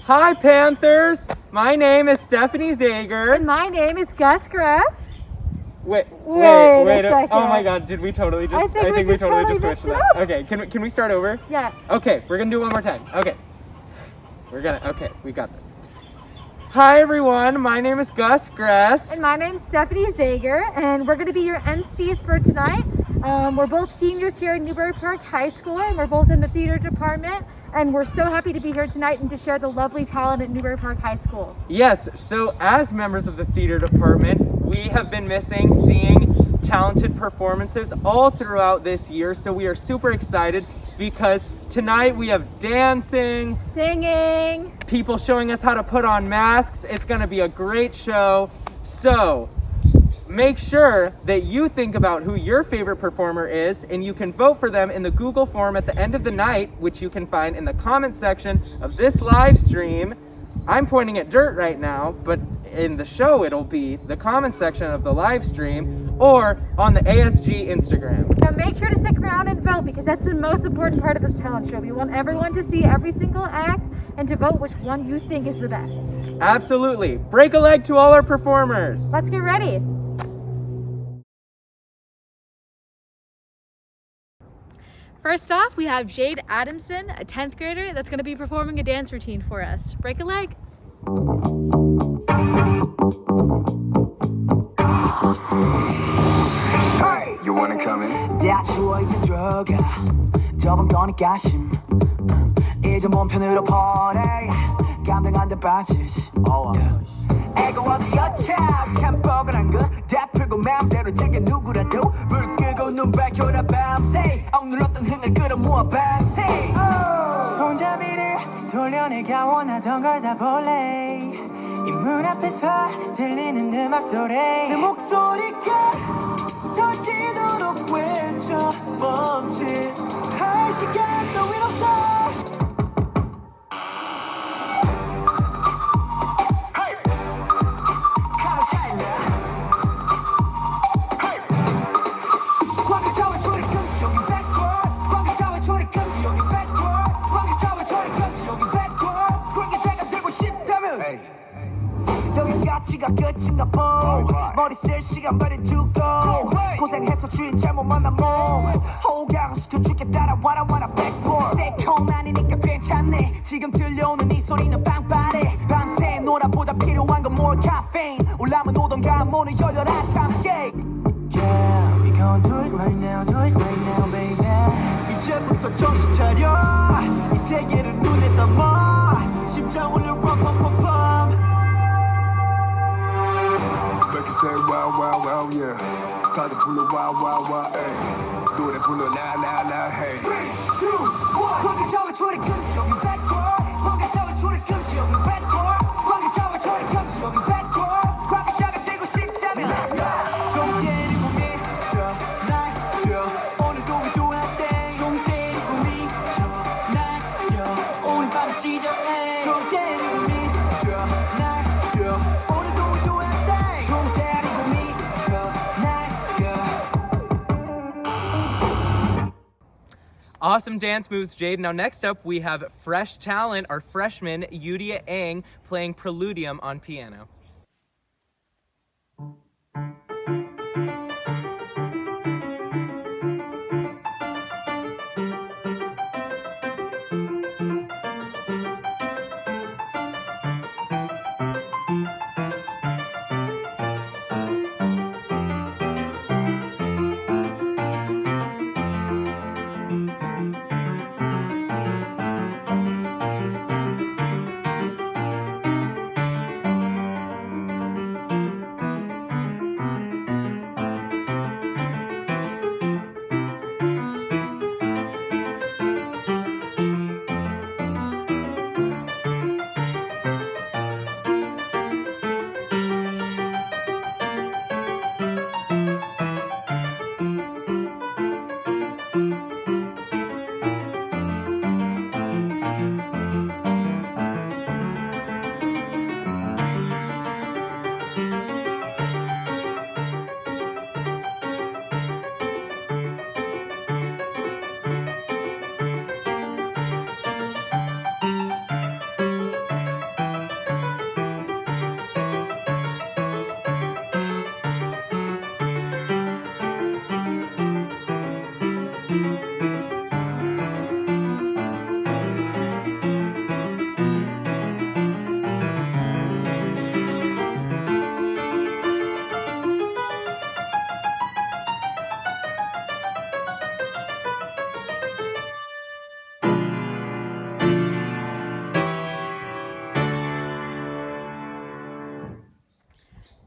Hi, Panthers! My name is Stephanie Zager. And my name is Gus Grass. Wait a second. Oh my god, did we totally just... I think we totally just switched mixed that. it up. Okay, can we start over? Yeah. Okay, we're gonna do it one more time. Okay. Okay, we got this. Hi everyone, my name is Gus Grass. And my name is Stephanie Zager, and we're gonna be your MCs for tonight. We're both seniors here at Newbury Park High School, and we're both in the theater department. And we're so happy to be here tonight and to share the lovely talent at Newbury Park High School. Yes, so as members of the theater department, we have been missing seeing talented performances all throughout this year. So we are super excited because tonight we have dancing, singing, people showing us how to put on masks. It's gonna be a great show. So make sure that you think about who your favorite performer is, and you can vote for them in the Google form at the end of the night, which you can find in the comment section of this live stream. I'm pointing at dirt right now, but in the show it'll be the comment section of the live stream or on the ASG Instagram. Now make sure to stick around and vote, because that's the most important part of this talent show. We want everyone to see every single act and to vote which one you think is the best. Absolutely. Break a leg to all our performers. Let's get ready. First off, we have Jade Adamson, a 10th grader that's going to be performing a dance routine for us. Break a leg. Hey, you wanna come in? 애가 어디였자 참 뻐근한 거다 풀고 마음대로 자기 누구라도 물 끄고 눈 밝혀라 밤새 억눌렀던 흥을 끌어모아 밤새 손잡이를 돌려내가 원하던 걸 다 볼래 이 문 앞에서 들리는 음악 소리 내 목소리가 터지도록 외쳐 멈칫할 시간 따윈 없어 가치가 끝인가 보 머리 쓸 시간 빨리 두고 고생해서 주인 잘못 만나 몸 호강시켜줄게 따라와라 와라 백볼 새콤하니까 괜찮네 지금 들려오는 이 소리는 빵빠레 밤새 놀아보다 필요한 건 more caffeine 올라면 오던가 문을 열려라 참깨 Yeah, we gon' do it right now baby 이제부터 정신 차려 이 세계를 눈에 담아 심장을 rum Make it say wow wow wow yeah 다들 불러 wow wow wow ay 노래 불러 now now now hey 3, 2, 1 관계자와 초리 금지 여기 bad girl 관계자와 초리 금지 여기 bad girl 관계자와 초리 금지 여기 bad girl 관계자가 되고 싶다면 좀 때리고 미쳐 날려 오늘도 we do our thing 좀 때리고 미쳐 날려 오늘 밤 시작해 좀 때리고 미쳐 날려 오늘도 we do our thing Awesome dance moves, Jade. Now next up we have fresh talent, our freshman Yudia Aang playing Preludium on piano.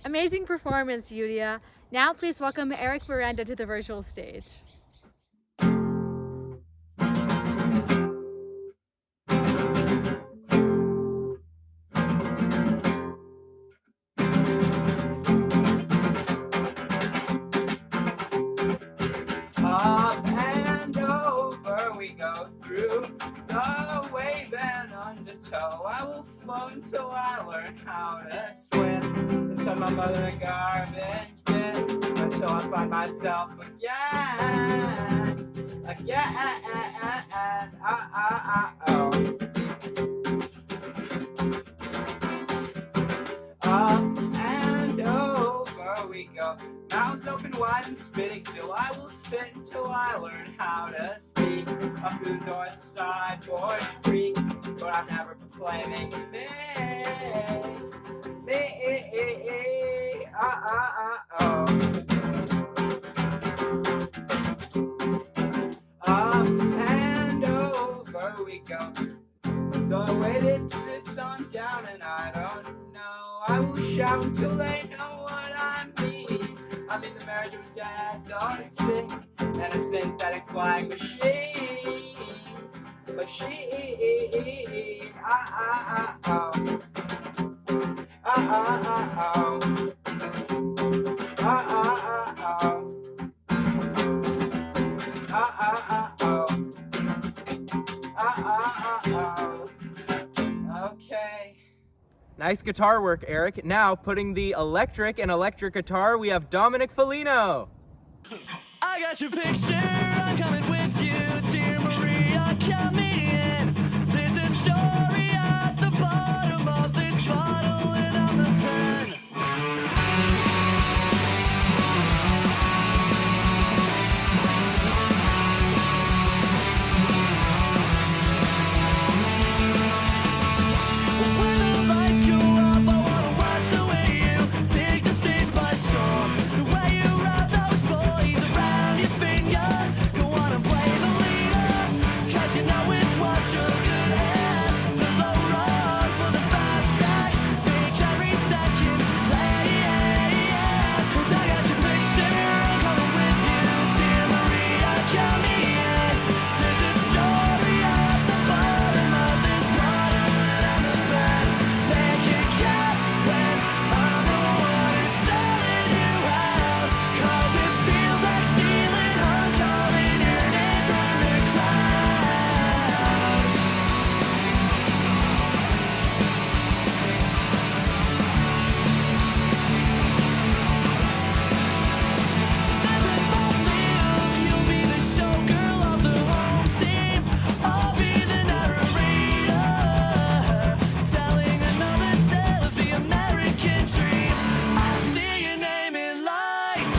Amazing performance, Yudia. Now please welcome Eric Miranda to the virtual stage. Up and over we go through the wave and undertow. I will float until I learn how to swim inside my mother garbage bin, until I find myself again. Oh. Up and over we go, mouth open wide and spitting still. I will spit until I learn how to speak. Up through the doors of sideboard freak, but I'm never proclaiming me. Oh. Up and over we go, the way that sits on down and I don't know. I will shout until they know what I mean. I'm in the marriage of a dead dog sick and a synthetic flying machine. Okay. Nice guitar work, Eric. Now, putting the electric and electric guitar, we have Dominic Felino. I got your picture, I'm coming with you, dear Maria, count me in. There's a story at the bottom of this bottle, and I'm the pen. When the lights go up, I wanna watch the way you take the stage by storm. The way you wrap those boys around your finger. Go on and play the leader, 'cause you know it's what you're good at. The low runs for the fast track, make every second last. 'Cause I got your picture, I'm coming with you, dear Maria, count me in. There's a story at the bottom of this bottle, and I'm the pen. Make it count when I'm the one who's selling you out. 'Cause it feels like stealing hearts, calling your name from the crowd. There's a moment you'll be the showgirl of the home scene. I'll be the narrator, telling another tale of the American dream. I see your name in lights.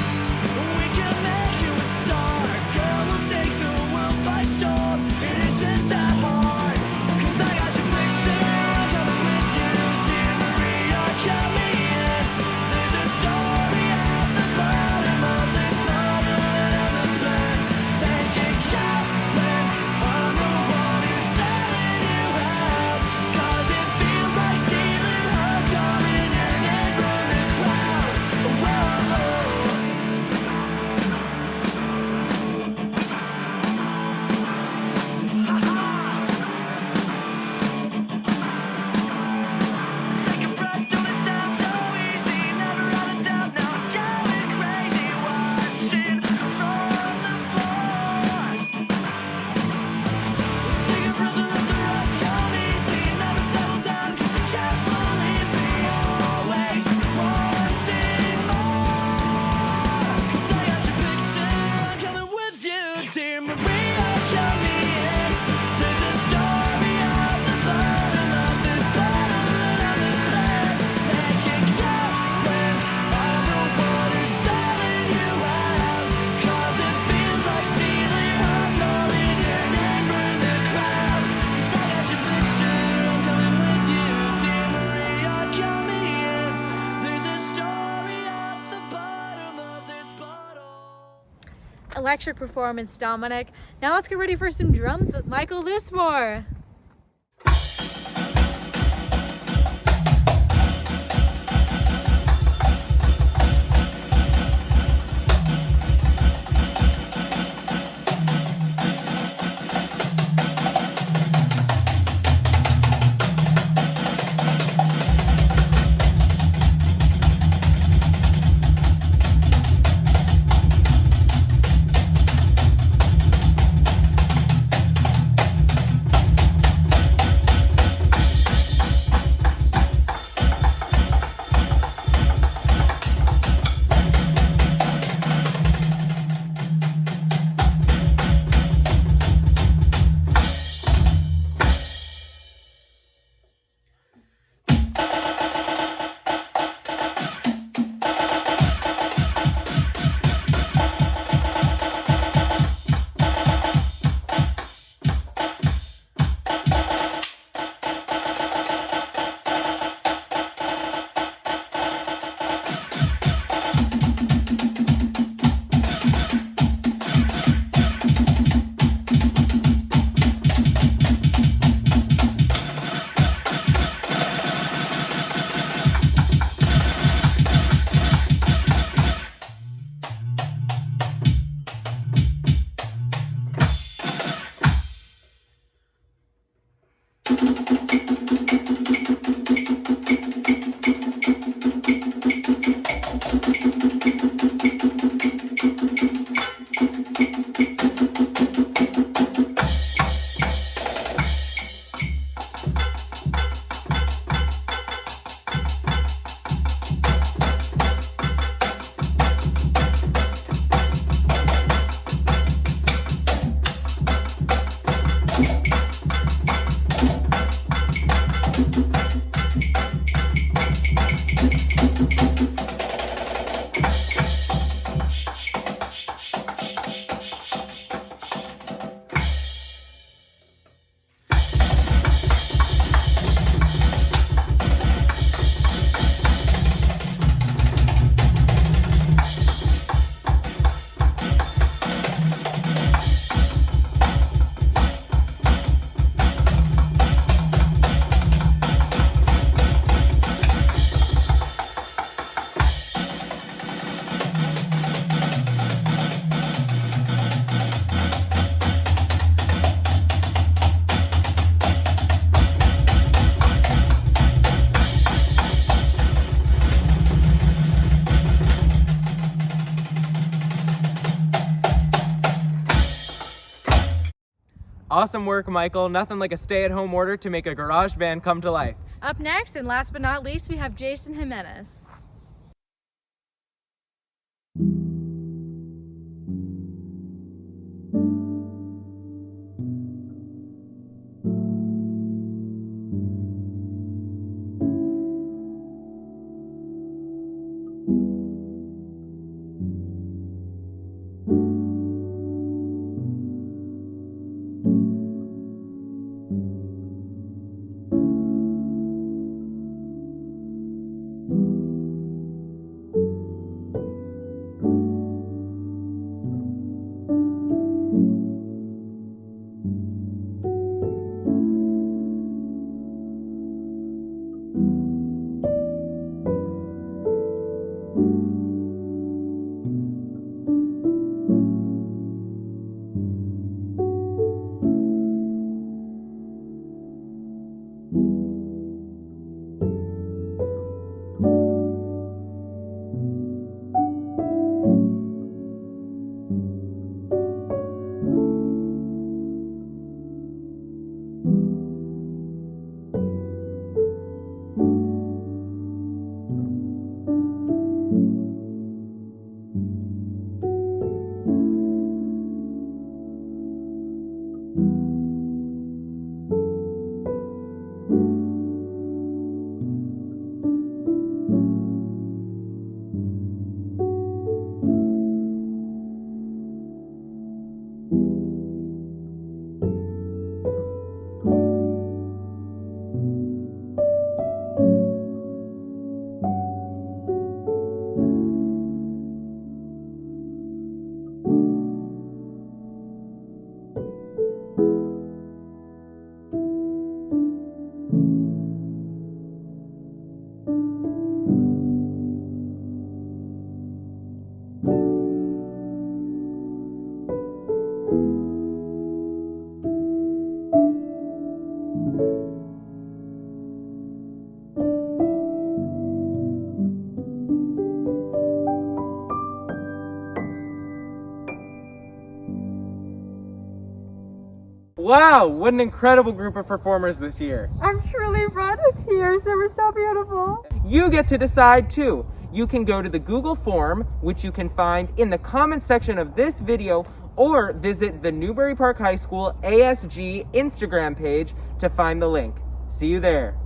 We can make you a star. Girl, we'll take the world by storm. It isn't that hard. 'Cause I got your picture, I'm coming with you, dear Maria, count me in. There's a story at the bottom of this bottle, and I'm the pen. Make it count when I'm the one who's selling you out. 'Cause it feels like stealing hearts, calling your name from the crowd. Whoa. Take a breath, don't it sound so easy? Never had a doubt, now I'm going crazy, watching from the floor. Take a breath and let the rest come easy. Never settle down, 'cause the cash flow leaves me always wanting more. 'Cause I got your picture, I'm coming with you, dear Maria, count me in. There's a story at the bottom of this bottle, and I'm the pen. Make it count when I'm the one who's selling you out. 'Cause it feels like stealing hearts, calling your name from the crowd. 'Cause I got your picture, I'm coming with you, dear Maria, count me in. There's a story at the bottom of this bottle. Electric performance, Dominic. Now let's get ready for some drums with Michael Lismore. Awesome work, Michael. Nothing like a stay-at-home order to make a garage band come to life. Up next, and last but not least, we have Jason Jimenez. Wow, what an incredible group of performers this year. I'm truly brought to tears. They were so beautiful. You get to decide too. You can go to the Google form, which you can find in the comment section of this video, or visit the Newbury Park High School ASG Instagram page to find the link. See you there.